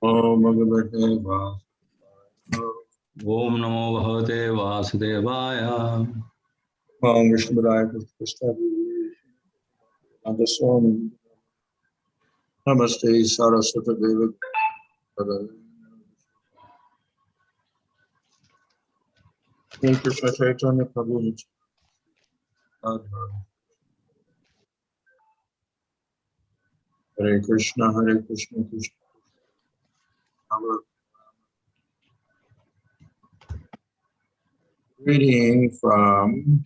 Om Bhagavate Vasudevaya. Om Namo Bhagavate Vasudevaya. Om Vishnupadaya Krishna Nanda Swami. Namaste Saraswati Devi. Hare Krishna Chaitanya Prabhu Nityananda. Hare Krishna Krishna Hare. Reading from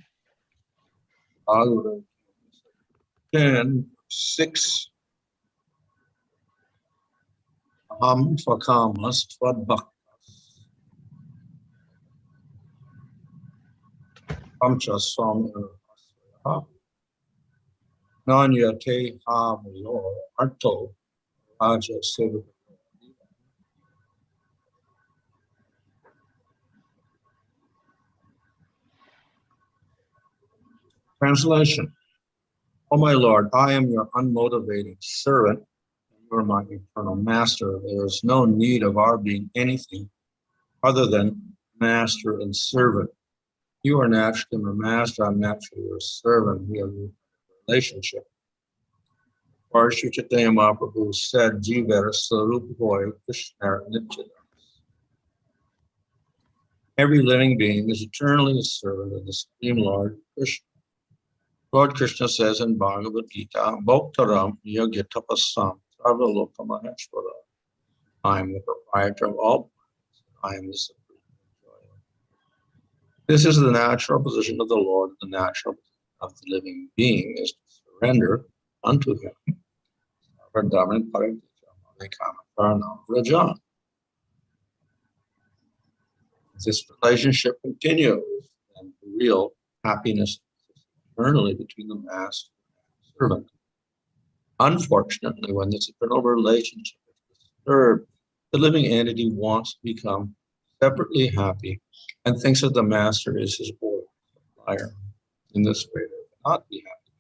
Bhagavatam 10:6. Ahaṁ akāmas tvad-bhaktas. Swāmī nānyathehāvayor artho rāja-sevakayor. Translation. O my Lord, I am your unmotivated servant, and you are my eternal master. There is no need of our being anything other than master and servant. You are naturally my master, I'm naturally your servant. We have a relationship. Sri Chaitanya Mahaprabhu said, Jivar Sarupavoy Krishna Nitya. Every living being is eternally a servant of the Supreme Lord Krishna. Lord Krishna says in Bhagavad Gita, Bhoktaram Yogya Tapasam Sarvalokamaheshvara. I am the proprietor of all. I am the supreme enjoyer. This is the natural position of the Lord. The natural position of the living being is to surrender unto him. This relationship continues, and real happiness eternally between the master and servant. Unfortunately, when this eternal relationship is disturbed, the living entity wants to become separately happy and thinks that the master is his board supplier. In this way, they cannot be happy.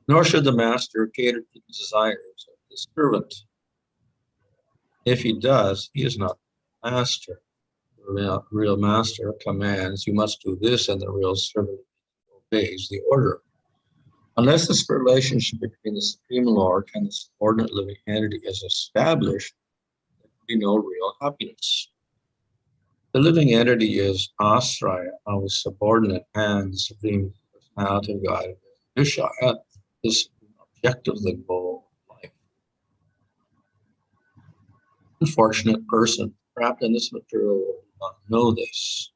Nor should the master cater to the desires of the servant. If he does, he is not the master. The real master commands, you must do this, and the real servant obeys the order. Unless this relationship between the Supreme Lord and the subordinate living entity is established, there can be no real happiness. The living entity is asraya, our subordinate, and the Supreme Personality of God, Vishaya, is objective, the goal of life. Unfortunate person trapped in this material world will not know this.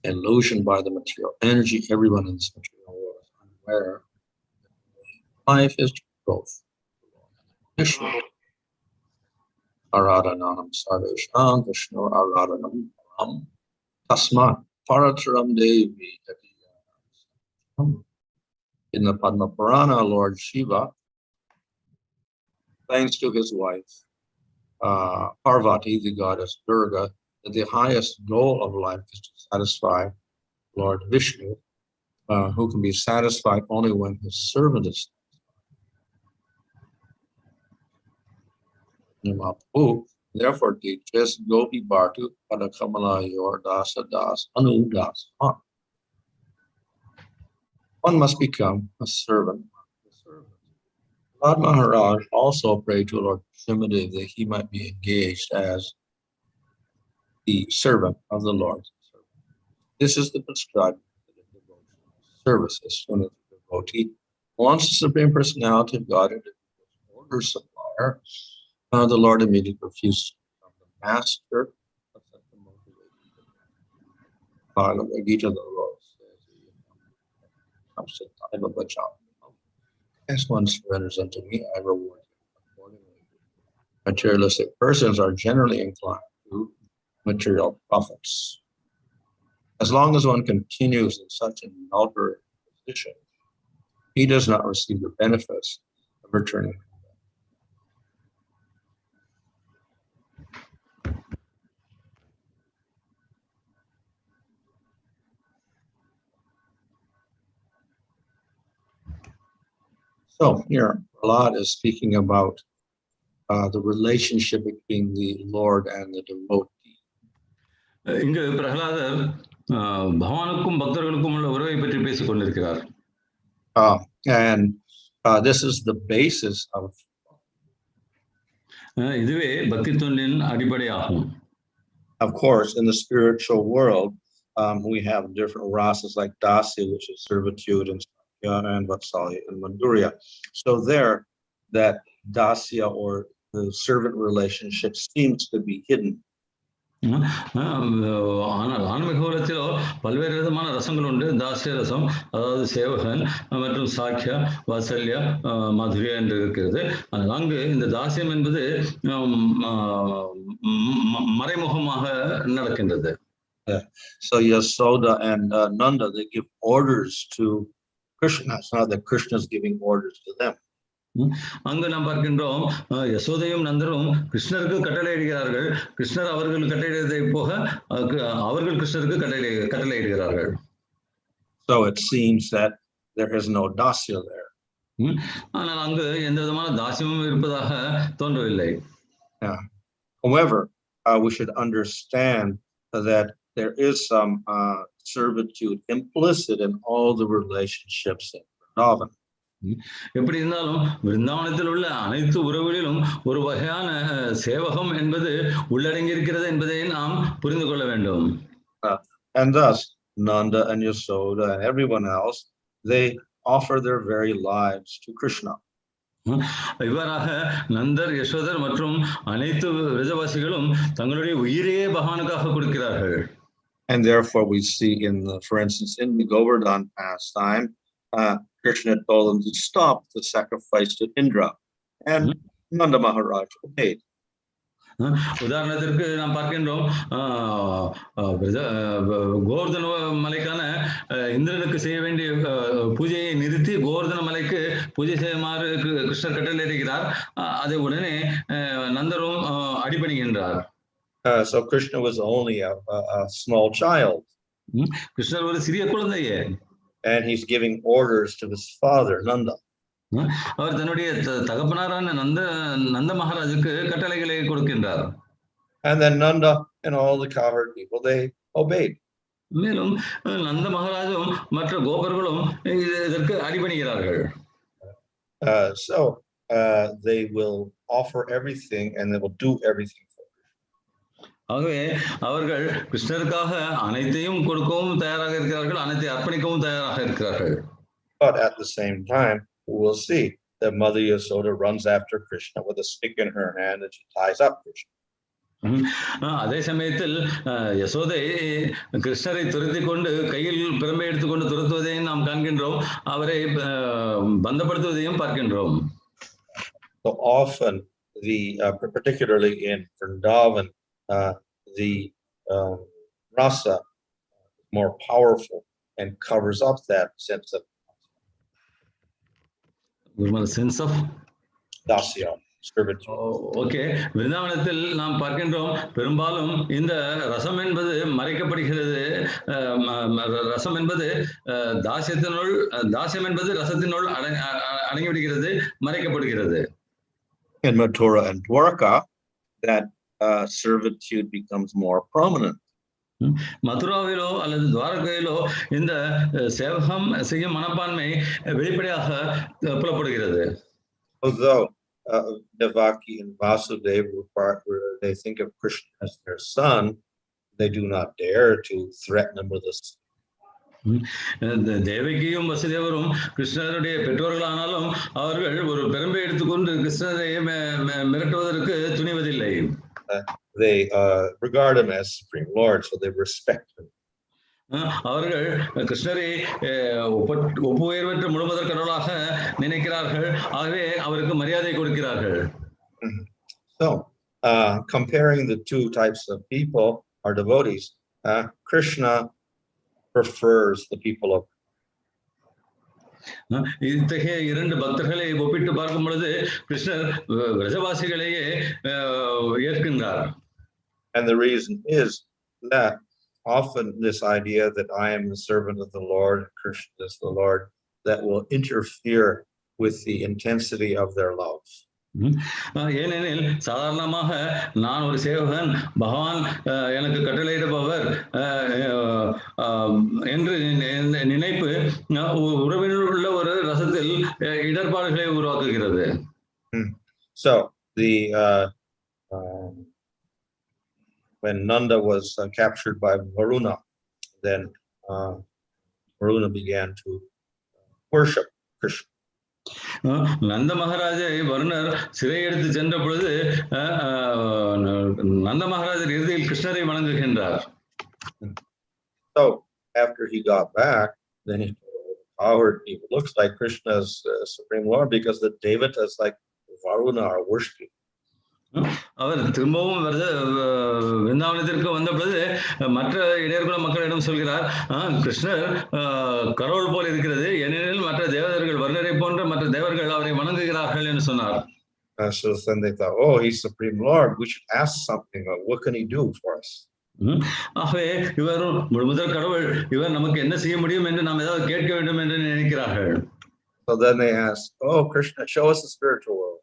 Illusion by the material energy. Everyone in this material world is unaware. Life is growth. Aradhananam sarvesham Vishnu aradhanam param tasmat parataram devi. In the Padma Purana, Lord Shiva, thanks to his wife Parvati, the goddess Durga, that the highest goal of life is to satisfy Lord Vishnu, who can be satisfied only when his servant is satisfied. Therefore teaches Gopi Bhartu Padakamalayur Dasa Das Anu Das. One must become a servant of the servant. Prahlāda Mahārāja also prayed to Lord Srimad that he might be engaged as the servant of the Lord. This is the prescribed service. As soon as the devotee wants the Supreme Personality of God into his order supplier, the Lord immediately refuses to become the master of such a motivation. Bhagavad Gita, the Lord says, as one surrenders unto me, I reward him accordingly. Materialistic persons are generally inclined to material profits. As long as one continues in such an adulterate position, he does not receive the benefits of returning. So here, Prahlāda is speaking about the relationship between the Lord and the devotee. இங்கு பிரகலாதர் பகவானுக்கும் பக்தர்களுக்கும் உள்ள உறவை பற்றி பேசிக் கொண்டிருக்கிறார். And this is the basis of இதுவே பக்தி தொண்டின் அடிப்படையாகும். Of course, in the spiritual world, we have different rasas like dasya, which is servitude, and vatsalya and madhurya. So there, that dasya or the servant relationship seems to be hidden. ஆன்மீக உலகத்திலோ பல்வேறு விதமான ரசங்கள் உண்டு. தாசிய ரசம், அதாவது சேவகன், மற்றும் சாக்கிய, வாசல்யா, மாதுரியா என்று இருக்கிறது. அங்கு இந்த தாசியம் என்பது மறைமுகமாக நடக்கின்றது. So Yasoda and Nanda, they give orders to Krishna. It's not that Krishna is giving orders to them. அங்கு நாம் பார்க்கின்றோம், யசோதையும் நந்தரும் கிருஷ்ணருக்கு கட்டளையிடுகிறார்கள். கிருஷ்ணர் அவர்கள் கட்டளையிடுவதை போக அவர்கள் கிருஷ்ணருக்கு கட்டளையிடுகிறார்கள். So it seems that there is no dasya there. ஆனால் அங்கு எந்த விதமான தாசியமும் இருப்பதாக தோன்றவில்லை. However, we should understand that there is some servitude implicit in all the relationships in Vrindavan. எப்படி இருந்தாலும் விருந்தாவனத்தில் உள்ள அனைத்து உறவுகளிலும் ஒரு வகையான சேவகம் என்பது உள்ளடங்கி இருக்கிறது என்பதை நாம் புரிந்து கொள்ள வேண்டும். And thus Nanda and Yasoda and everyone else, they offer their very lives to Krishna. இவ்வாறாக நந்தர், யசோதர் மற்றும் அனைத்து விரஜவாசிகளும் தங்களுடைய உயிரையே பகவானுக்காக கொடுக்கிறார்கள். And therefore we see for instance, in the Govardhan pastime, Krishna told them to stop the sacrifice to Indra, and Nanda Maharaj obeyed. உதாரணத்திற்கு நாம் பார்க்கின்றோம், கோவர்தன மலைக்கான இந்திரனுக்கு செய்ய வேண்டிய பூஜையை நிறுத்தி கோவர்தன மலைக்கு பூஜை செய்யுமாறு கிருஷ்ணர் கட்டளையிடுகிறார். அதை உடனே நந்தரும் அடிபணிகின்றார். So Krishna was only a small child. கிருஷ்ணர் ஒரு சிறிய குழந்தையே. And he's giving orders to his father, Nanda. அவர் தன்னுடைய தகப்பனாரான நந்த மகாராஜுக்கு கட்டளைகளை கொடுக்கின்றார். And then Nanda and all the cowherd people, they obeyed. மேலும் நந்த மகாராஜும் மற்ற கோபர்களும் இதற்கு அடிபணிகிறார்கள். So they will offer everything and they will do everything. ஆகவே அவர்கள் கிருஷ்ணருக்காக அனைத்தையும் கொடுக்கவும் தயாராக இருக்கிறார்கள், அனைத்தை அர்ப்பணிக்கவும் தயாராக இருக்கிறார்கள். But at the same time, we will see that Mother Yasoda runs after Krishna with a stick in her hand and she ties up Krishna. அதே சமயத்தில் யசோதை கிருஷ்ணரை துரத்தி கொண்டு கையில் பிரம்பை எடுத்துக்கொண்டு துரத்துவதையும் நாம் காண்கின்றோம், அவரை பந்தப்படுத்துவதையும் பார்க்கின்றோம். So often, particularly in Vrindavan, the rasa is more powerful and covers up that sense of dasya, servitude. Okay, விருந்தாவனத்தில் நாம் பார்க்கின்றோம், பெரும்பாலும் இந்த ரசம் என்பது மறைக்கப்படுகிறது. ரசம் என்பது தாசியம் என்பது ரசத்தினுள் அடங்கிவிடுகிறது, மறைக்கப்படுகிறது. In Mathura and Dwarka, that servitude becomes more prominent. மதுராவிலோ அல்லது துவாரகையிலோ இந்த சேவகம் செய்யும் மனப்பான்மை வெளிப்படையாக புலப்படுகிறது. Although Devaki and Vasudeva, where they think of Krishna as their son, they do not dare to threaten him with this. தேவகியும் வசுதேவரும் கிருஷ்ணருடைய பெற்றோர்களானாலும் அவர்கள் ஒரு பெரும்பை எடுத்துக்கொண்டு கிருஷ்ணரை மிரட்டுவதற்கு துணிவதில்லை. They regard him as Supreme Lord, so they respect him. அவர்கள் கிருஷ்ணரை ஒப்புயர்வற்ற முழுவதற் கடவுளாக நினைக்கிறார்கள், ஆகவே அவருக்கு மரியாதை கொடுக்கிறார்கள். So comparing the two types of people, or devotees, Krishna prefers the people of இத்தகைய இரண்டு பக்தர்களை ஒப்பிட்டு பார்க்கும் பொழுது கிருஷ்ணர் விரஜவாசிகளையே ஏற்கின்றார். And the reason is that often this idea that I am the servant of the Lord, Krishna is the Lord, that will interfere with the intensity of their love. ஏனெனில் சாதாரணமாக நான் ஒரு சேவகன், பகவான் எனக்கு கட்டளையிடுபவர் என்று நினைப்பு உறவினுள் உள்ள ஒரு ரசத்தில் இடர்பாடுகளை உருவாக்குகிறது. So when Nanda was captured by Varuna, then Varuna began to worship Krishna. நந்த மகாராஜை வருணர் சிறை எடுத்து சென்ற பொழுது நந்த மகாராஜர் இறுதியில் கிருஷ்ணரை வணங்குகின்றார். So after he got back, then he it looks like Krishna's Supreme Lord because the devotees like Varuna are worshiping. அவர் திரும்பவும் விருந்தாவனத்திற்கு வந்த பொழுது மற்ற இடையர்குல மக்களிடம் சொல்கிறார், கிருஷ்ணர் கடவுள் போல் இருக்கிறது, ஏனெனில் மற்ற தேவதர்கள் வருணரை போன்ற மற்ற தேவர்கள் அவரை வணங்குகிறார்கள் என்று சொன்னார். So then they thought, oh, he's Supreme Lord, we should ask something. What can he do for us? ஆகவே இவர் முதல் கடவுள், இவர் நமக்கு என்ன செய்ய முடியும் என்று நாம் ஏதாவது கேட்க வேண்டும் என்று நினைக்கிறார்கள். So then they asked, oh, Krishna, show us the spiritual world.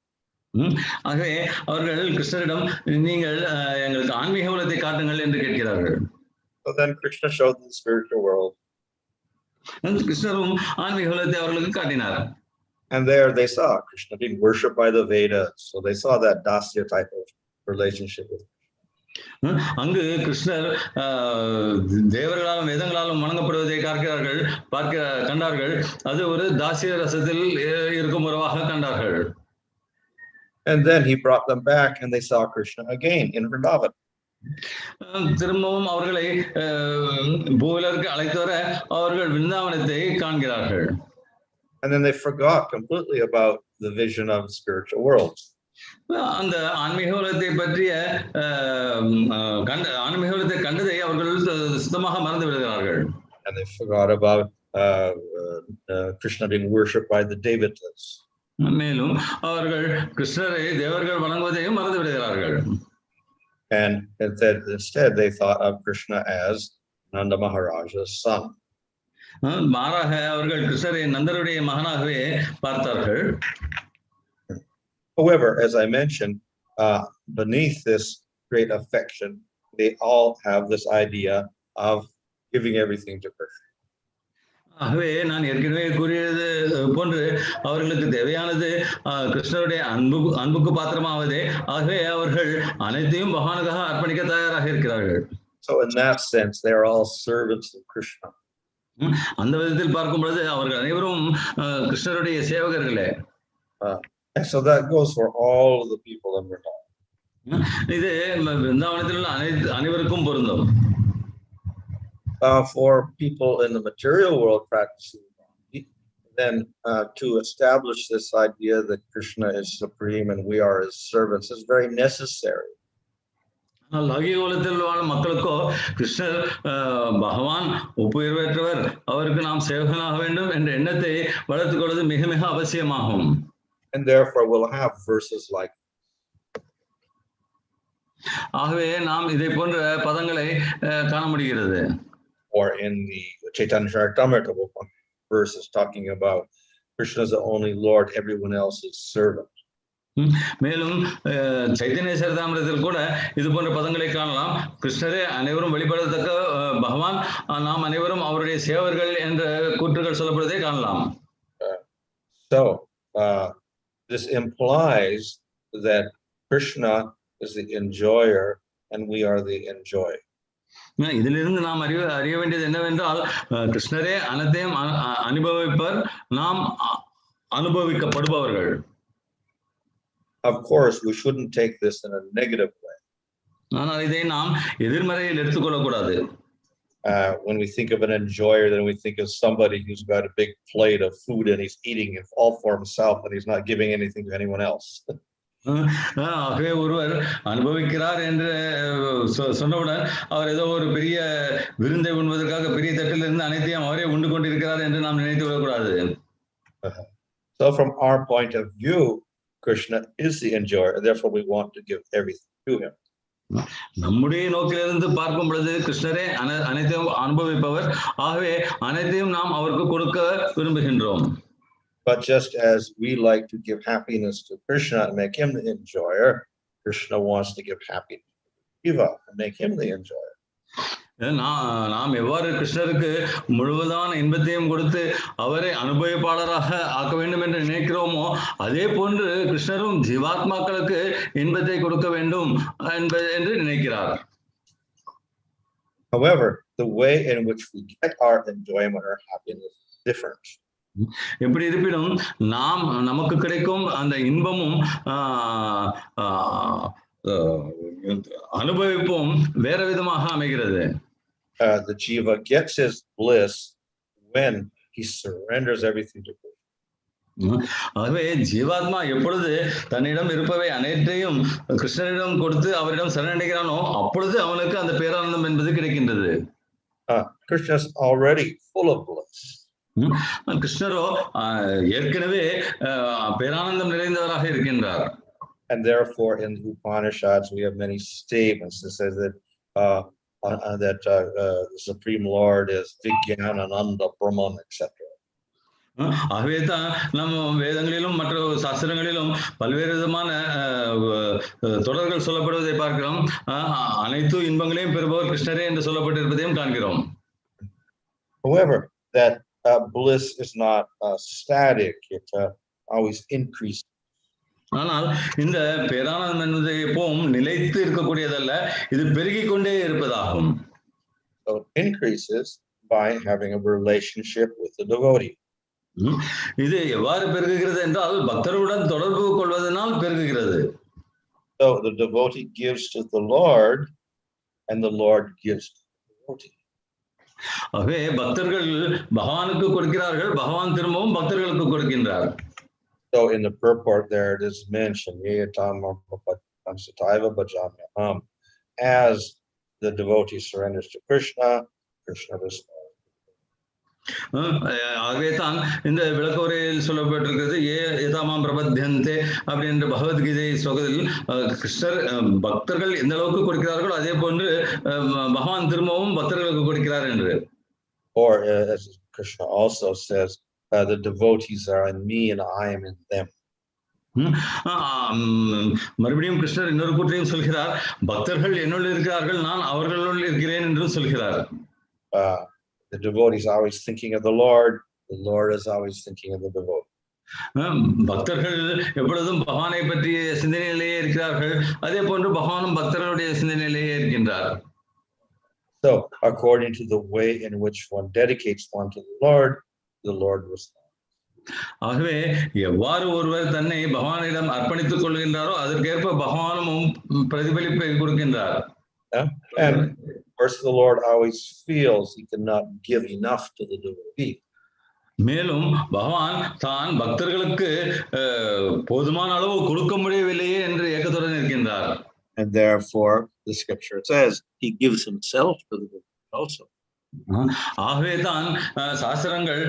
ஆகவே அவர்கள் கிருஷ்ணரிடம் நீங்கள் எங்களுக்கு ஆன்மீக உலகத்தை காட்டுங்கள் என்று கேட்கிறார்கள். So then Krishna showed the spiritual world. கிருஷ்ணரும் ஆன்மீக உலகத்தை அவர்களுக்கு காட்டினார். And there they saw Krishna being worshipped by the Vedas. So they saw that dasya type of relationship with Krishna. அங்கு கிருஷ்ணர் தேவர்களாலும் வேதங்களாலும் வணங்கப்படுவதை கண்டார்கள். அது ஒரு தாசிய ரசத்தில் இருக்கும் உறவாக கண்டார்கள். And then he brought them back and they saw Krishna again in Vrindavan. திரும்பவும் அவர்களை பூவிலருக்கு அழைத்து வர அவர்கள் விருந்தாவனத்தை காண்கிறார்கள். And then they forgot completely about the vision of the spiritual world. அந்த ஆன்மீக உலகத்தை பற்றிய ஆன்மீக உலகத்தை கண்டதை அவர்கள் சுத்தமாக மறந்து விடுகிறார்கள். And they forgot about Krishna being worshipped by the devotees. மேலும் அவர்கள் கிருஷ்ணரை தேவர்கள் வணங்குவதையும் மறந்து விடுகிறார்கள். And instead they thought of Krishna as Nanda Mahāraja's son. மாறாக அவர்கள் கிருஷ்ணரை நந்தருடைய மகனாகவே பார்த்தார்கள். However, as I mentioned, beneath this great affection, they all have this idea of giving everything to Krishna. ஆகவே நான் ஏற்கனவே கூறியது போன்று அவர்களுக்கு தேவையானது கிருஷ்ணருடைய அன்புக்கு பாத்திரமாவதே. ஆகவே அவர்கள் அனைத்தையும் பகவானுக்காக அர்ப்பணிக்க தயாராக இருக்கிறார்கள். So in that sense, they are all servants of Krishna. அந்த விதத்தில் பார்க்கும் பொழுது அவர்கள் அனைவரும் கிருஷ்ணருடைய சேவகர்களே. And so that goes for all of the people in Vrindavan. இது விருந்தாவனத்தில் உள்ள அனைவருக்கும் பொருந்தும். For people in the material world practicing, then to establish this idea that Krishna is supreme and we are his servants is very necessary. லௌகிக உலகத்தில் வாழும் மக்களுக்கோ கிருஷ்ணர் பகவான் ஒப்புயர்வற்றவர், அவருக்கு நாம் சேவகனாக வேண்டும் என்ற எண்ணத்தை வளர்த்துக் கொள்வது மிக மிக அவசியமாகும். And therefore we'll have verses like, ஆகவே நாம் இதை போன்ற பதங்களை காண முடிகிறது. Or in the Chaitanya Charitamrita verses talking about Krishna is the only Lord, everyone else is servant. மேலும் சைத்தன்ய சரிதாமிரத்தில் கூட இது போன்ற பதங்களை காணலாம். கிருஷ்ணரே அனைவரும் வெளிப்படத்தக்க பகவான், நாம் அனைவரும் அவருடைய சேவர்கள் என்ற கூற்றுகள் சொல்லப்படுவதை காணலாம். So this implies that Krishna is the enjoyer and we are the enjoyed. இதிலிருந்து நாம் அறிய வேண்டியது என்னவென்றால் கிருஷ்ணரே அனைத்தையும் அனுபவிப்பர், நாம் அனுபவிக்கப்படுபவர்கள். Of course, we shouldn't take this in a negative way. ஆனால் இதை நாம் எதிர்மறையில் எடுத்துக்கொள்ளக்கூடாது. When we think of an enjoyer, then we think of somebody who's got a big plate of food and he's eating it all for himself and he's not giving anything to anyone else. ஆகவே ஒருவர் அனுபவிக்கிறார் என்று சொன்னவுடன் அவர் ஏதோ ஒரு பெரிய விருந்தை உண்பதற்காக பெரிய தட்டில் இருந்து அனைத்தையும் அவரே உண்டு கொண்டிருக்கிறார் என்று நாம் நினைத்து விடக்கூடாது. So from our point of view, Krishna is the enjoyer, and therefore we want to give everything to him. நம்முடைய நோக்கிலிருந்து பார்க்கும் பொழுது கிருஷ்ணரே அனைத்தையும் அனுபவிப்பவர், ஆகவே அனைத்தையும் நாம் அவருக்கு கொடுக்க விரும்புகின்றோம். But just as we like to give happiness to Krishna and make him the enjoyer, Krishna wants to give happiness to Jiva and make him the enjoyer. நாம் எவ்வாறு கிருஷ்ணருக்கு முழுவதான இன்பத்தையும் கொடுத்து அவரை அனுபவிப்பாளராக ஆக்க வேண்டும் என்று நினைக்கிறோமோ அதே போன்று கிருஷ்ணரும் ஜீவாத்மாக்களுக்கு இன்பத்தை கொடுக்க வேண்டும் என்று நினைக்கிறார். However, the way in which we get our enjoyment or happiness is different. எப்படி இருப்பினும் நமக்கு கிடைக்கும் அந்த இன்பமும் அனுபவிப்பும் வேற விதமாக அமைகிறது. The jiva gets his bliss when he surrenders everything to Krishna. ஆகவே ஜீவாத்மா எப்பொழுது தன்னிடம் இருப்பவை அனைத்தையும் கிருஷ்ணரிடம் கொடுத்து அவரிடம் சரணடைகிறானோ அப்பொழுது அவனுக்கு அந்த பேரானந்தம் என்பது கிடைக்கின்றது. Krishna is already full of bliss. கிருஷ்ணரோ ஏற்கனவே பேரானந்தம் நிறைந்தவராக இருக்கின்றார். And therefore, in the Upanishads, we have many statements that says that the Supreme Lord is Vijnanananda Brahman, etc. ஆகவே தான் நம்ம வேதங்களிலும் மற்ற சாஸ்திரங்களிலும் பல்வேறு விதமான தொடர்கள் சொல்லப்படுவதை பார்க்கிறோம். அனைத்து இன்பங்களையும் பெறுபவர் கிருஷ்ணரே என்று சொல்லப்பட்டிருப்பதையும் காண்கிறோம். However, that bliss is not static; it always increases. ஆனால் இந்த பேரானந்தம் என்பது எப்பவும் நிலைத்து இருக்கக்கூடியதல்ல, இது பெருகிக் கொண்டே இருப்பதாகும். So it increases by having a relationship with the devotee. இது எவ்வாறு பெருகுகிறது என்றால் பக்தருடன் தொடர்பு கொள்வதனால் பெருகுகிறது. So the devotee gives to the Lord and the Lord gives to the devotee. ஆகவே பக்தர்கள் பகவானுக்கு கொடுக்கிறார்கள், பகவான் திரும்பவும் பக்தர்களுக்கு கொடுக்கின்றார். So in the purport there it is mentioned, ahaṁ, as the devotee surrenders to Krishna, Krishna responds. ஆகவே தான் இந்த விளக்கவுரையில் சொல்லப்பட்டிருக்கிறது, யதாமாம் பிரபத்யந்தே அப்படின்ற பகவத்கீதை ஸ்லோகத்தில் கிருஷ்ணர் பக்தர்கள் எந்த அளவுக்கு கொடுக்கிறார்களோ அதே போன்று பகவான் திரும்பவும் பக்தர்களுக்கு கொடுக்கிறார் என்று. Or as Krishna also says, the devotees are in me and I am in them. மறுபடியும் கிருஷ்ணர் இன்னொரு கூற்றையும் சொல்கிறார், பக்தர்கள் என்னுள் இருக்கிறார்கள், நான் அவர்களுள் இருக்கிறேன் என்று சொல்கிறார். The devotee is always thinking of the Lord is always thinking of the devotee. பக்தர்கள் எப்பொழுதும் பகவானை பற்றிய சிந்தனையிலேயே இருக்கிறார்கள், அதே போன்று பகவானும் பக்தர்களுடைய சிந்தனையிலேயே இருக்கின்றார். So according to the way in which one dedicates one to the Lord responds. ஆகவே எவ்வாறு ஒருவர் தன்னை பகவானிடம் அர்ப்பணித்துக் கொள்கின்றாரோ அதற்கேற்ப பகவானும் பிரதிபலிப்பை கொடுக்கின்றார். And of course the Lord always feels he cannot give enough to the devotee. மேலும் பகவான் தான் பக்தர்களுக்கு போதுமான அளவு கொடுக்க முடியவில்லையே என்று ஏக்கத்துடன் இருக்கின்றார். And therefore the scripture says he gives himself to the devotee also. ஆகவே தான் சாஸ்திரங்கள்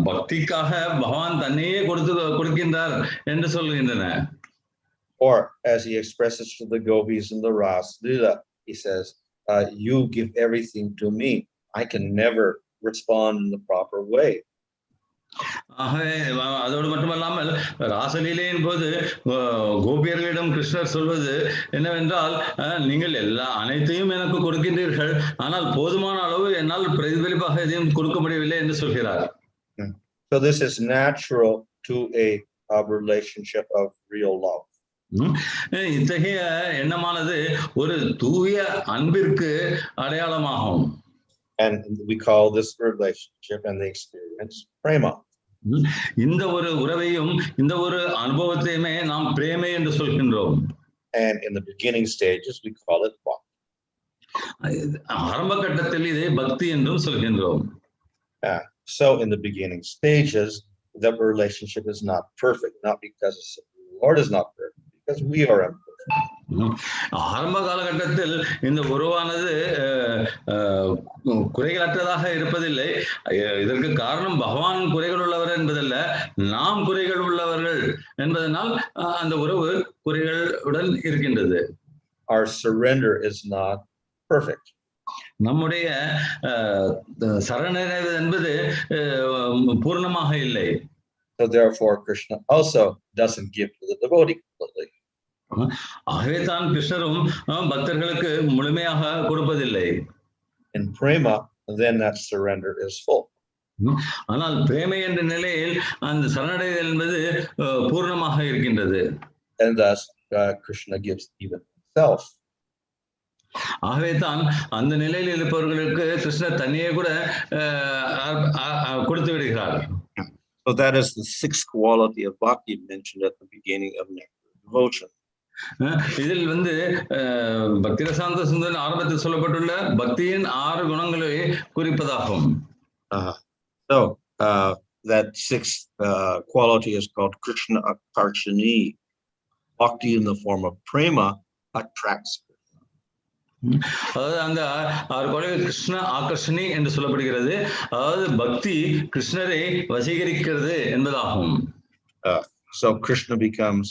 பக்திக்காக பகவான் தன்னையே கொடுக்கின்றார் என்று சொல்கின்றன. Or as he expresses to the gopis in the Ras Lila, he says, you give everything to me. I can never respond in the proper way. அதோடு மட்டுமல்லாமல் ராசலீலையின் போது கோபியர்களிடம் கிருஷ்ணர் சொல்வது என்னவென்றால், நீங்கள் அனைத்தையும் எனக்கு கொடுக்கின்றீர்கள், ஆனால் போதுமான அளவு என்னால் பிரதிபலிப்பாக எதையும் கொடுக்க முடியவில்லை என்று சொல்கிறார். So this is natural to a relationship of real love. இத்தகைய எண்ணமானது ஒரு தூய அன்பிற்கு அடையாளமாகும். And we call this relationship and the experience prema. இந்த ஒரு உறவையும் இந்த ஒரு அனுபவத்தையுமே நாம் பிரேமை என்று சொல்கின்றோம். And in the beginning stages we call it bhakti. ஆரம்ப கட்டத்தில் இதை பக்தி என்றும் சொல்கின்றோம். So in the beginning stages the relationship is not perfect, not because the Lord is not perfect, because we are imperfect. ஆரம்ப காலகட்டத்தில் இந்த உறவானது குறைகளற்றதாக இருப்பதில்லை. இதற்கு காரணம் பகவான் குறைகள் உள்ளவர் என்பதல்ல, நாம் குறைகள் உள்ளவர்கள் என்பதனால் அந்த உறவு குறைகளுடன் இருக்கின்றது. Our surrender is not perfect. நம்முடைய சரணடைவது என்பது பூர்ணமாக இல்லை. So therefore, Krishna also doesn't give to the devotee completely. ஆகவே தான் கிருஷ்ணரும் பக்தர்களுக்கு முழுமையாக கொடுப்பதில்லை. In prema, then that surrender is full. ஆனால் பிரேமை என்ற நிலையில் அந்த சரணடைதல் என்பது பூர்ணமாக இருக்கின்றது. And thus Krishna gives even himself. ஆகவே தான் அந்த நிலையில் இருப்பவர்களுக்கு கிருஷ்ணர் தன்னையே கூட கொடுத்து விடுகிறார். So that is the sixth quality of bhakti mentioned at the beginning of devotion. இதில் வந்து பக்தி ரசாந்த சுந்தரன் ஆரம்பத்தில் சொல்லப்பட்டுள்ள பக்தியின் 6 குணங்களை குறிப்பதாகும். So that sixth quality is called Krishna akarshani. Bhakti in the form of prema attracts. அதாவது அந்த 6 குணங்கள் கிருஷ்ண ஆகர்ஷணி என்று சொல்லப்படுகிறது. அதாவது பக்தி கிருஷ்ணரை வசீகரிக்கிறது என்பதாகும். So Krishna becomes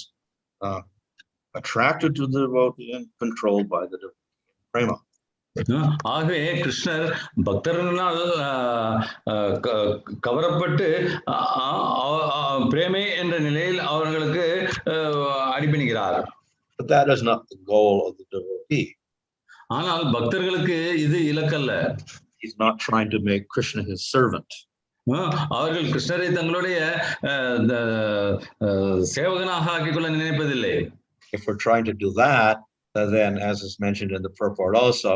attracted to the devotee and controlled by the prema. ஆகவே கிருஷ்ணர் பக்தர்களால் கவரப்பட்டு பிரேமை என்ற நிலையில் அவர்களுக்கு அடிபணிகிறார். But that is not the goal of the devotee. ஆனால் பக்தர்களுக்கு இது இலக்கல்ல. He's not trying to make Krishna his servant. அவர்கள் கிருஷ்ணரை தங்களுடைய சேவகனாக ஆக்கிக்கொள்ள நினைப்பதில்லை. If we're trying to do that, then as is mentioned in the purport also,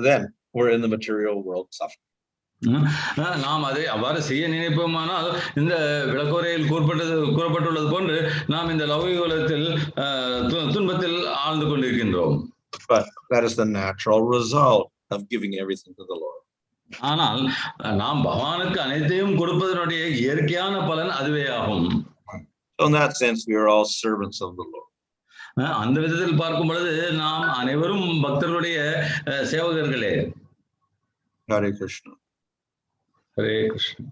then we're in the material world suffering. நாம் அதை அவ்வாறு செய்ய நினைப்போமானால் இந்த விளக்குரையில் கூறப்பட்டுள்ளது போன்று நாம் இந்த லௌகிக உலகத்தில் துன்பத்தில் ஆழ்ந்து கொண்டிருக்கின்றோம். But that is the natural result of giving everything to the Lord. ஆனால் நாம் பகவானுக்கு அனைத்தையும் கொடுப்பதனுடைய இயற்கையான பலன் அதுவே ஆகும். So in that sense, we are all servants of the Lord. அந்த விதத்தில் பார்க்கும் பொழுது நாம் அனைவரும் பக்தர்களுடைய சேவகர்களே. Hare Krishna. Hare Krishna.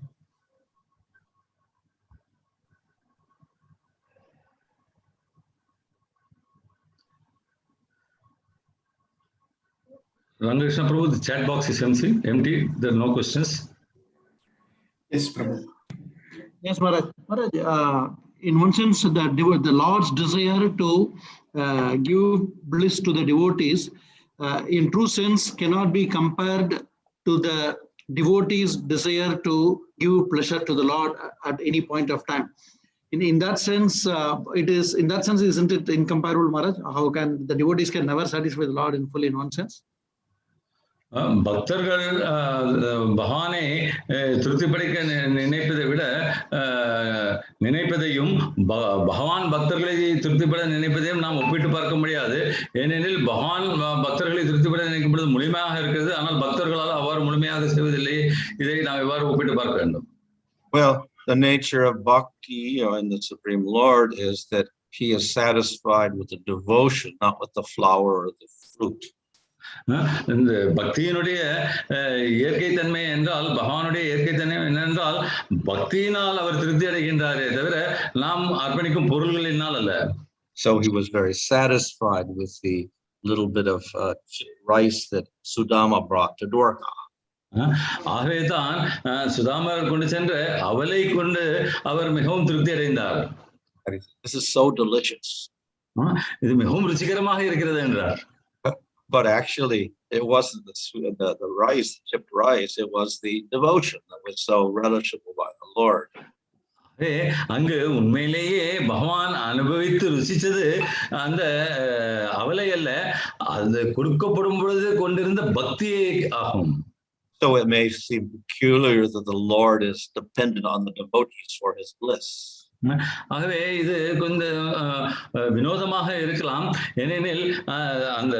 Rangakrishna Prabhu, the chat box is empty. There are no questions. Yes, Prabhu. Yes, Maharaj. Maharaj, in one sense, the Lord's desire to give bliss to the devotees, in true sense, cannot be compared to the devotee's desire to give pleasure to the Lord at any point of time. In that sense, isn't it incomparable, Maharaj? How can the devotees can never satisfy the Lord in full in one sense? பக்தர்கள் பகவானை திருப்திப்படைக்க நினைப்பதை விட நினைப்பதையும் பகவான் பக்தர்களை திருப்திப்பட நினைப்பதையும் நாம் ஒப்பிட்டு பார்க்க முடியாது. ஏனெனில் பகவான் பக்தர்களை திருப்திப்பட நினைக்கப்படுவது முழுமையாக இருக்கிறது. ஆனால் பக்தர்களால் அவ்வாறு முழுமையாக செய்வதில்லை. இதை நாம் எவ்வாறு ஒப்பிட்டு பார்க்க வேண்டும்? Well, the nature of bhakti in the Supreme Lord is that he is satisfied with the devotion, not with the flower or the fruit. இந்த பக்தியினுடைய இயற்கை தன்மை என்றால் பகவானுடைய இயற்கை தன்மை என்னென்றால் பக்தியினால் அவர் திருப்தி அடைகின்றாரே தவிர நாம் அர்ப்பணிக்கும் பொருள்களினால் அல்ல. So he was very satisfied with the little bit of rice that Sudama brought to Dwarka. ஆகவே தான் சுதாமர் கொண்டு சென்ற அவலை கொண்டு அவர் மிகவும் திருப்தி அடைந்தார். This is so delicious. இது மிகவும் ருச்சிகரமாக இருக்கிறது என்றார். But actually, it wasn't the rice, the chipped rice. It was the devotion that was so relishable by the Lord. அங்கு உண்மையிலேயே பகவான் அனுபவித்து ருசிச்சது அந்த அவலை அல்ல, அது கொடுக்கப்படும் பொழுது கொண்டிருந்த பக்தியே ஆகும். So it may seem peculiar that the Lord is dependent on the devotees for his bliss. ஆகவே இது கொஞ்சம் வினோதமாக இருக்கலாம். ஏனெனில் அந்த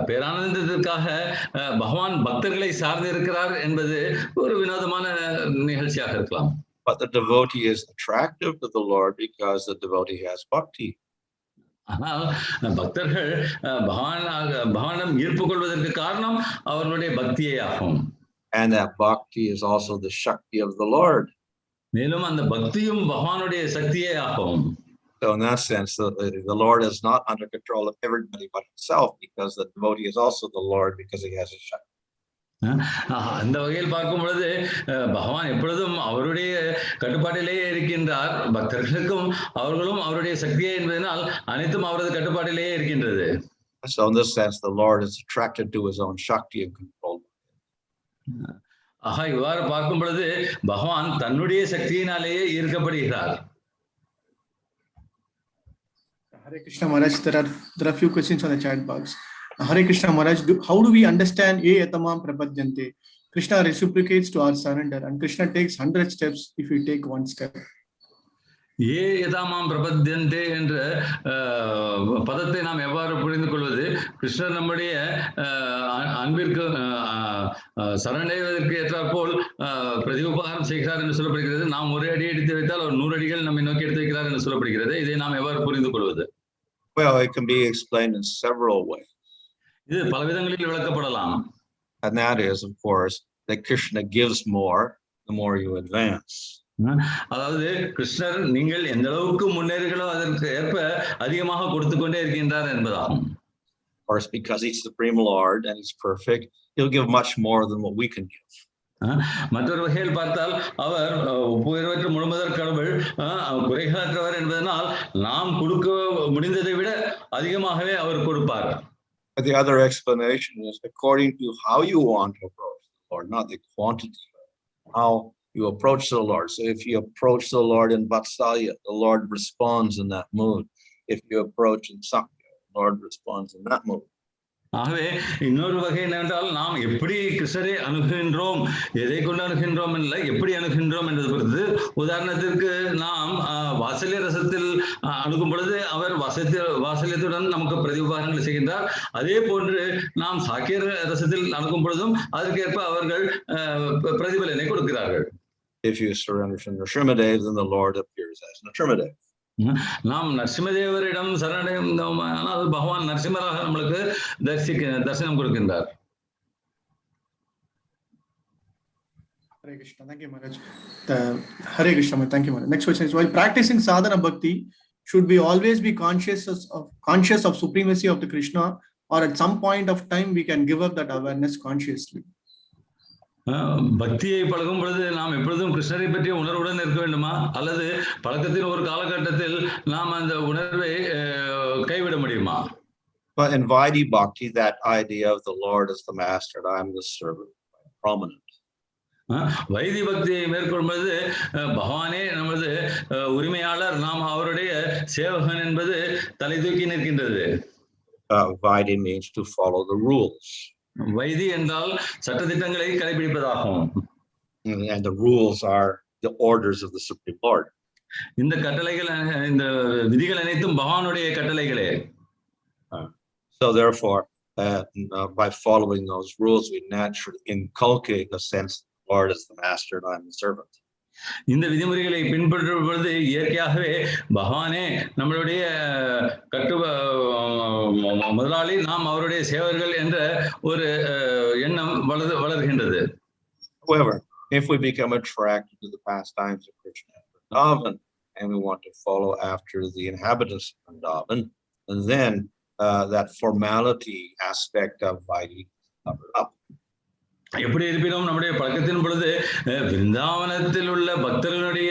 பேரானந்தத்திற்காக பகவான் பக்தர்களை சார்ந்து இருக்கிறார் என்பது ஒரு வினோதமான நிகழ்ச்சியாக இருக்கலாம். But the devotee is attractive to the Lord because the devotee has bhakti. ஆனால் பக்தர்கள் பகவானிடம் ஈர்ப்பு கொள்வதற்கு காரணம் அவர்களுடைய பக்தியே ஆகும். And that bhakti is also the shakti of the Lord. மேலும் அந்த பக்தியும் பகவானுடைய சக்தியே ஆகும். So in that sense, the Lord is not under control of everybody but himself, because the devotee is also the Lord because he has a shakti. அந்த வகையில் பார்க்கும் பொழுது பகவான் எப்பொழுதும் அவருடைய கட்டுப்பாட்டிலேயே இருக்கின்றார். பக்தர்களுக்கும் அவர்களும் அவருடைய சக்தியே என்பதனால் அனைத்தும் அவரது கட்டுப்பாட்டிலேயே இருக்கின்றது. So in this sense, the Lord is attracted to his own Shakti and controlled. இவ்வாறு பார்க்கும் பொழுது பகவான் தன்னுடைய சக்தியினாலேயே ஈர்க்கப்படுகிறார். Hare Krishna Maharaj, there are few questions on the chat box. Hare Krishna Maharaj, how do we understand ye yatamam prapadyante? Krishna reciprocates to our surrender, and Krishna takes 100 steps if we take one step. ஏ யதாமாம் பிரபத்யந்தே என்ற பதத்தை நாம் எவ்வாறு புரிந்து கொள்வது? கிருஷ்ணர் நம்முடைய அன்பிற்கு சரணடைவதற்கு ஏற்றாற்போல் பிரதி உபகாரம் செய்கிறார் என்று சொல்லப்படுகிறது. நாம் ஒரு அடி எடுத்து வைத்தால் அவர் 100 அடிகள் நம்மை நோக்கி எடுத்து வைக்கிறார் என்று சொல்லப்படுகிறது. இதை நாம் எவ்வாறு புரிந்து கொள்வது? Well, it can be explained in several ways. இது பல விதங்களில் விளக்கப்படலாம். And that is, of course, that Krishna gives more the more you advance. அதாவது கிருஷ்ணர் நீங்கள் எந்த அளவுக்கு முன்னேறுகளோ அதற்கு ஏற்ப அதிகமாக கொடுத்து கொண்டே இருக்கின்றார் என்பதாகும். Of course, because he's Supreme Lord and he's perfect, he'll give much more than what we can give. மற்றொரு வகையில் பார்த்தால் அவர் ஒப்புயர்வற்ற முழுமுதற் கடவுள், குறைகளற்றவர் என்பதனால் நாம் கொடுக்க முடிந்ததை விட அதிகமாகவே அவர் கொடுப்பார். But the other explanation is according to how you want to approach the Lord, not the quantity, how you approach the Lord. So if you approach the Lord in Vatsalya, the Lord responds in that mood. If you approach in Sakya, the Lord responds in that mood. ஆகவே இன்னொரு வகை என்னவென்றால் நாம் எப்படி கிருஷ்ணரை அணுகின்றோம், எதை கொண்டு அணுகின்றோம் இல்லை, எப்படி அணுகின்றோம் என்பது பொறுத்து. உதாரணத்திற்கு நாம் வாசல்ய ரசத்தில் அணுகும் பொழுது அவர் வாசல்யத்துடன் நமக்கு பிரதி உபகாரங்கள் செய்கின்றார். அதே போன்று நாம் சாக்கிய ரசத்தில் அணுகும் பொழுதும் அதற்கேற்ப அவர்கள் பிரதிபலனை கொடுக்கிறார்கள். If you surrender to Srimad, then the Lord appears as Srimad. நாம் நரசிம்மதேவரிடம் சரணடைந்தால் பகவான் நரசிம்மராக நம்மளுக்கு தரிசனம் கொடுக்கின்றார். Hare Krishna, thank you Maharaj. Hare Krishna, thank you Maharaj. Next question is, while practicing sadhana bhakti, should we always be conscious of supremacy of the Krishna, or at some point of time we can give up that awareness consciously? பக்தியை பழகும் பொழுது நாம் எப்பொழுதும் கிருஷ்ணரை பற்றிய உணர்வுடன் இருக்க வேண்டுமா, அல்லது பழக்கத்தின் ஒரு காலகட்டத்தில் நாம் அந்த உணர்வை கைவிட முடியுமா? But in Vaidhi Bhakti, that idea of the Lord as the master and I'm the servant, prominent. Why this பக்தியை மேற்கொள்ளும் பொழுது பகவானே நமது உரிமையாளர், நாம் அவருடைய சேவகன் என்பது தலை தூக்கி நிற்கின்றது. Vaidhi means to follow the rules. Why this என்றால் சட்டதிட்டங்களை கடைபிடிப்பதாகும். And the rules are the orders of the Supreme Lord. இந்த கட்டளைகள், இந்த விதிகள் அனைத்தும் பகவானுடைய கட்டளைகளே. So therefore, by following those rules, we naturally inculcate the sense that the Lord is the master and I'm the servant. இந்த விதிமுறைகளை பின்பற்றும் பொழுது இயற்கையாகவே பகவானே நம்மளுடைய முதலாளி, நாம் அவருடைய சேவர்கள் என்ற ஒரு எண்ணம் வளர்கின்றது. However, if we become attracted to the pastimes of Krishna and Vrindavan, and we want to follow after the inhabitants of Vrindavan, and then that formality aspect of Vaidhi covered up. எப்படி இருப்பினும் நம்முடைய பழக்கத்தின் பொழுது விருந்தாவனத்தில் உள்ள பக்தர்களுடைய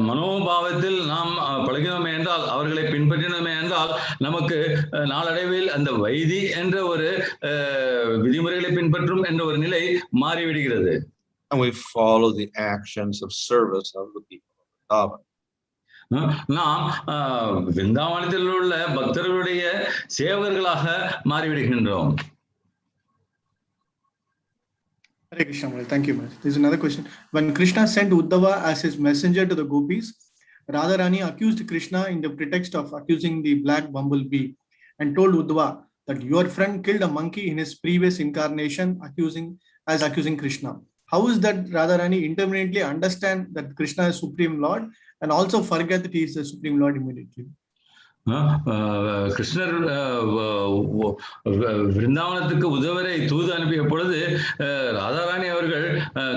மனோபாவத்தில் நாம் பழகினோமே என்றால், அவர்களை பின்பற்றினோமே என்றால், நமக்கு நாளடைவில் அந்த வைதி என்ற ஒரு விதிமுறைகளை பின்பற்றும் என்ற ஒரு நிலை மாறிவிடுகிறது. And we follow the actions of service of the people of Vrindavan. நாம் விருந்தாவனத்தில் உள்ள பக்தர்களுடைய சேவகர்களாக மாறிவிடுகின்றோம். Hare Krishna, thank you, Maharaj. There's another question. When Krishna sent Uddhava as his messenger to the gopis, Radharani accused Krishna in the pretext of accusing the black bumblebee and told Uddhava that your friend killed a monkey in his previous incarnation, accusing Krishna. How is that Radharani intermittently understand that Krishna is Supreme Lord and also forget that he is the Supreme Lord immediately? கிருஷ்ணர் விருந்தாவனத்துக்கு உதவரை தூது அனுப்பிய பொழுது ராதாராணி அவர்கள்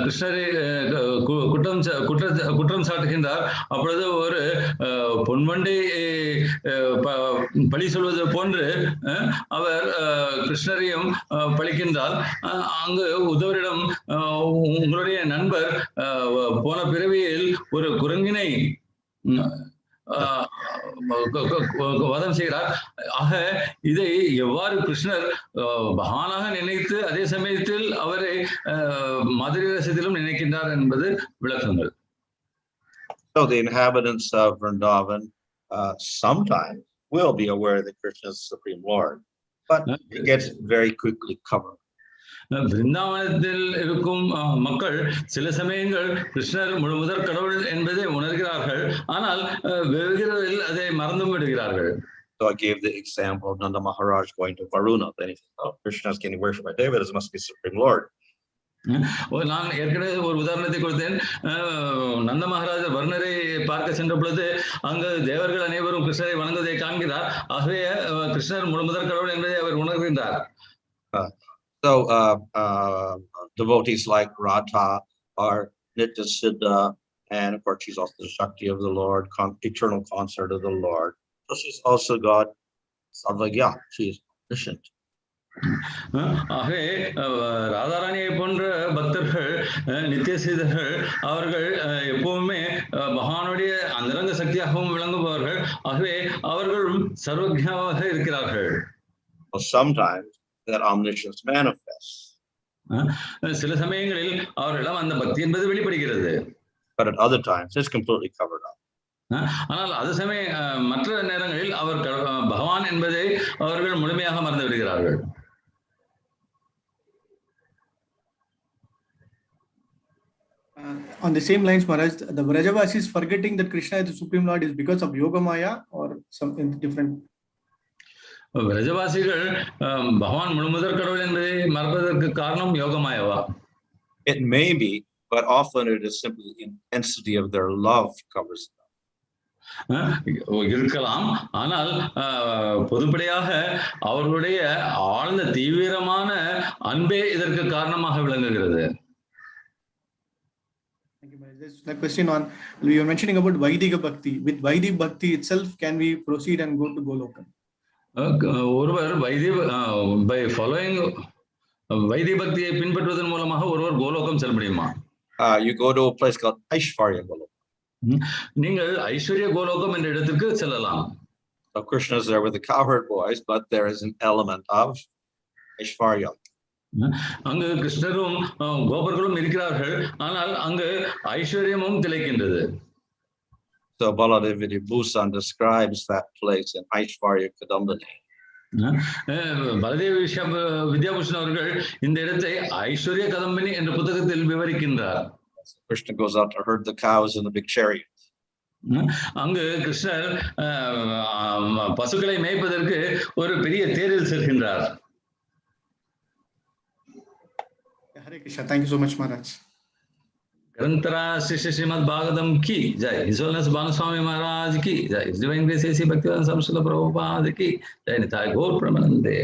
கிருஷ்ணரை குற்றம் சாட்டுகின்றார். அப்பொழுது ஒரு பொன்வண்டை பழி சொல்வது போன்று அவர் கிருஷ்ணரையும் பழிக்கின்றார். அங்கு உதவரிடம் உங்களுடைய நண்பர் போன பிறவியில் ஒரு குரங்கினை வதம் செய்கிறார். ஆக இதை எவ்வாறு கிருஷ்ணர் பகவானாக நினைத்து அதே சமயத்தில் அவரை மதுரை ரசத்திலும் நினைக்கின்றார் என்பது விளக்கங்கள். So the inhabitants of Vrindavan sometimes will be aware that Krishna is the Supreme Lord, but it gets very quickly covered. விருந்தாவனத்தில் இருக்கும் மக்கள் சில சமயங்கள் கிருஷ்ணர் முதற் கடவுள் என்பதை உணர்கிறார்கள், ஆனால் வெகுவிரைவில் அதை மறந்து விடுகிறார்கள். So I gave the example of Nanda Maharaj going to Varuna. Then he said, "Oh, Krishna is getting worshipped by Devas, must be Supreme Lord." நான் ஏற்கனவே ஒரு உதாரணத்தை கொடுத்தேன். நந்த மகாராஜர் வர்ணரை பார்க்க சென்ற பொழுது அங்கு தேவர்கள் அனைவரும் கிருஷ்ணரை வணங்குவதை காண்கிறார். ஆகவே கிருஷ்ணர் முதற் கடவுள் என்பதை அவர் உணர்கின்றார். So devotees like Radha are Nitya Siddha, and of course she's also the Shakti of the Lord, eternal consort of the Lord. So she's also got Savagya, she's omniscient. ஆகவே ராதாராணியை போன்ற பக்தர்கள் நித்திய சீதர்கள் அவர்கள் எப்பவுமே பகவானுடைய அந்தரங்க சக்தியாகவும் விளங்குபவர்கள். ஆகவே அவர்களும் சர்வஜாவாக இருக்கிறார்கள். Sometimes that omniscience manifests. சில சமயங்களில் அவர்களிடம் அந்த பக்தி என்பது வெளிப்படுகிறது. But at other times it's completely covered up. ஆனால் அது மற்ற நேரங்களில் அவர் பகவான் என்பதை அவர்கள் முழுமையாக மறந்து விடுகிறார்கள். On the same lines, Maharaj, the Vrajavasis forgetting that Krishna is the Supreme Lord is because of Yoga Maya or something different? விரஜவாசிகள் பகவான் முதற் கடவுள் என்பதை மறப்பதற்கு காரணம் யோகமாயவா? It may be, but often it is simply the intensity of their love covers them. இருக்கலாம், ஆனால் பொதுப்படையாக அவர்களுடைய ஆழ்ந்த தீவிரமான அன்பே இதற்கு காரணமாக விளங்குகிறது. There's a question on, you were mentioning about Vaidika Bhakti. With Vaidika Bhakti itself, can we proceed and go to Goloka? ஒருவர் by following வைதிக பக்தியை பின்பற்றுவதன் மூலமாக ஒருவர் கோலோகம் செல்ல முடியுமா? You go to a place called Aishvarya Golok. நீங்கள் ஐஸ்வர்ய கோலோகம் என்ற இடத்திற்கு செல்லலாம். So Krishna is there with the cowherd boys, but there is an element of Aishvarya. அங்கு கிருஷ்ணரும் கோபர்களும் இருக்கிறார்கள், ஆனால் அங்கு ஐஸ்வர்யமும் திளைக்கின்றது. So Baladevi Bhusan describes that place in Aishvarya Kadambini. பலதேவ Vidyabhushan அவர்கள் இந்த இடத்தை ஐஸ்வர்ய கதம்பினி என்ற புத்தகத்தில் விவரிக்கின்றார். Krishna goes out to herd the cows in the big chariot. அங்கு கிருஷ்ணர் பசுக்களை மேய்ப்பதற்கு ஒரு பெரிய தேரில் செல்கின்றார். Hare Krishna. Thank you so much, Maharaj. ग्रंथरा Shri Srimad Bhagavatam की जय. His Holiness Bhanu Swami Maharaj की जय. His Divine Grace A.C. Bhaktivedanta Swami Srila Prabhupada की जय. निताय गौर प्रेमानंदे.